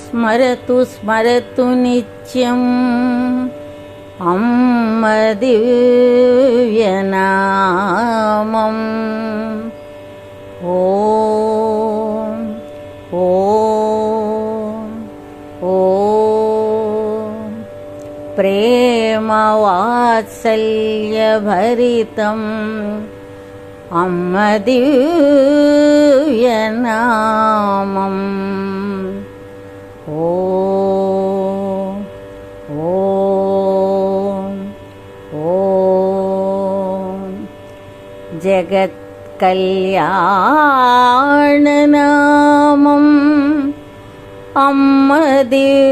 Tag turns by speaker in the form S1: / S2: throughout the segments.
S1: స్మరతు స్మరతు నిత్యం అమ్మ దివ్యనామం. ఓం ఓం ఓం ప్రేమ వాత్సల్య భరితం అమ్మ దివ్యనామం. ఓం ఓం ఓం జగత్ కళ్యాణనామం అమ్మ దివ్యనామం.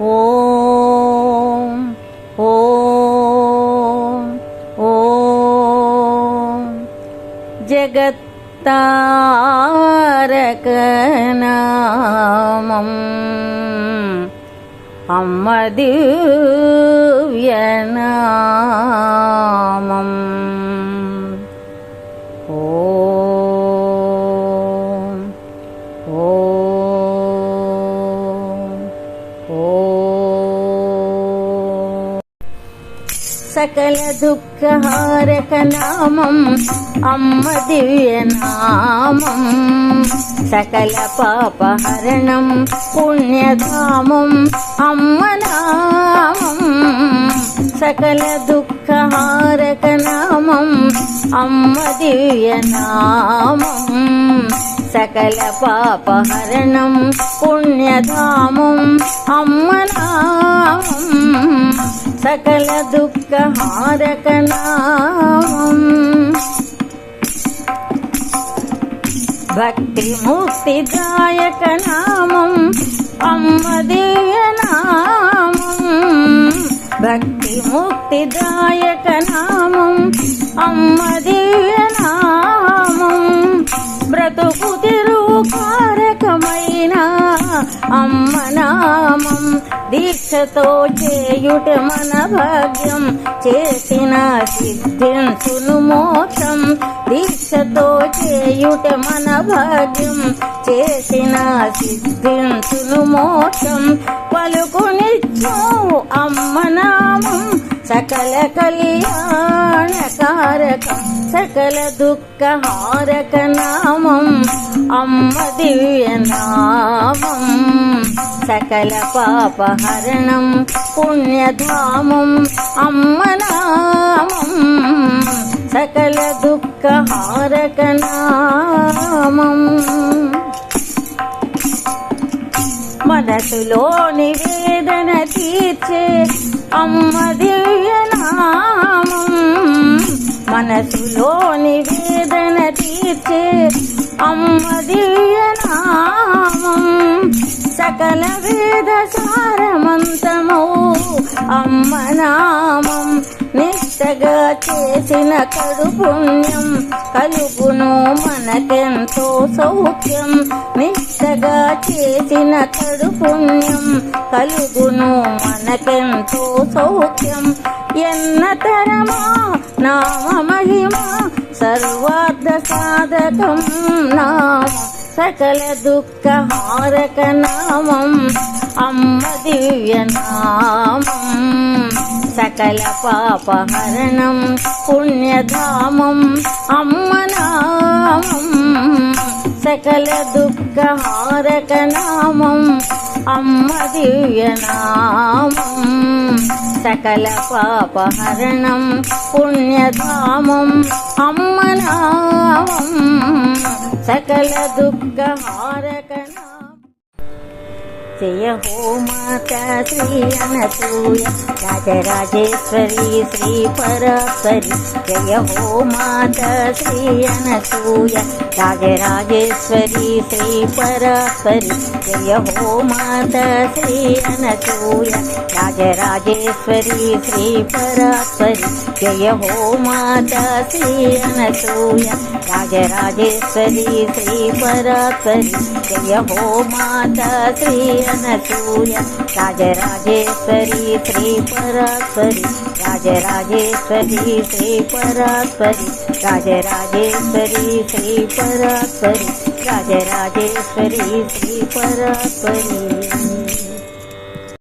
S1: ఓం ఓం ఓం జగత్తారకనామం అమ్మ దివ్యనామం. ఓం ఓం ఓం సకల దుఃఖహారక నామం అమ్మ దివ్యనామం. సకల పాపహరణం పుణ్యధామం అమ్మ నామం. సకల దుఃఖహారక నామం అమ్మ దివ్యనామం. సకల పాపహరణం పుణ్యధామం అమ్మ నామం. సకల దుఃఖహారక నామం. భక్తి ముక్తిదాయక నామం అమ్మ దివ్యనామం. భక్తి ముక్తిదాయక నామం అమ్మ దివ్యనామం. బ్రతుకు తిరుగు కారకమైన అమ్మ నామం. దీక్షతో చేయుట మన భాగ్యం చేసిన సిద్ధించును మోక్షం. దీక్షతో చేయుట మన భాగ్యం చేసిన సిద్ధించును మోక్షం. పలుకునిచ్చు అమ్మ నామం సకల కళ్యాణకారకం. సకల దుఃఖహారక నామం అమ్మ దివ్యనామం. సకల పాపహరణం పుణ్యధామం అమ్మ నామం. సకల దుఃఖహారక నామం. మనసులోని వేదన తీర్చే అమ్మ దివ్యనామం. మనసులోని వేదన తీర్చే అమ్మ దివ్యనామం. సకల వేద సారమంతమౌ అమ్మ నామం. నిష్టగా చేసిన కడు పుణ్యం కలుగును మనకెంతో సౌఖ్యం. నిష్టగా చేసిన కడు పుణ్యం కలుగును మనకెంతో సౌఖ్యం. ఎన్నతరమా నామ మహిమ సర్వార్థ సాధకం నామం. సకల దుఃఖహారక నామం అమ్మ దివ్యనామం. సకల పాపహరణం పుణ్యధామం అమ్మ నామం. సకల దుఃఖహారక నామం అమ్మ దివ్యనామం. సకల పాపహరణం పుణ్యధామం అమ్మ నామం. సకల దుఃఖహారక నామం. జయ హో మాతా శ్రీ అనసూయ రాజరాజేశ్వరి శ్రీ పరాత్పరి. జయ హో మాతా శ్రీ అనసూయ రాజరాజేశ్వరి శ్రీ పరాత్పరి. జయ హో మాతా శ్రీ అనసూయ రాజరాజేశ్వరి శ్రీ పరాత్పరి. జయ హో మాతా శ్రీ అనసూయ రాజరాజేశ్వరి శ్రీ పరాత్పరి. జయ హో మాతా శ్రీ అనసూయ రాజరాజేశ్వరి శ్రీ పరాత్పరి. రాజరాజేశ్వరి శ్రీ పరాత్పరి రాజరాజేశ్వరి శ్రీ పరాత్పరి రాజరాజేశ్వరి శ్రీ పరాత్పరి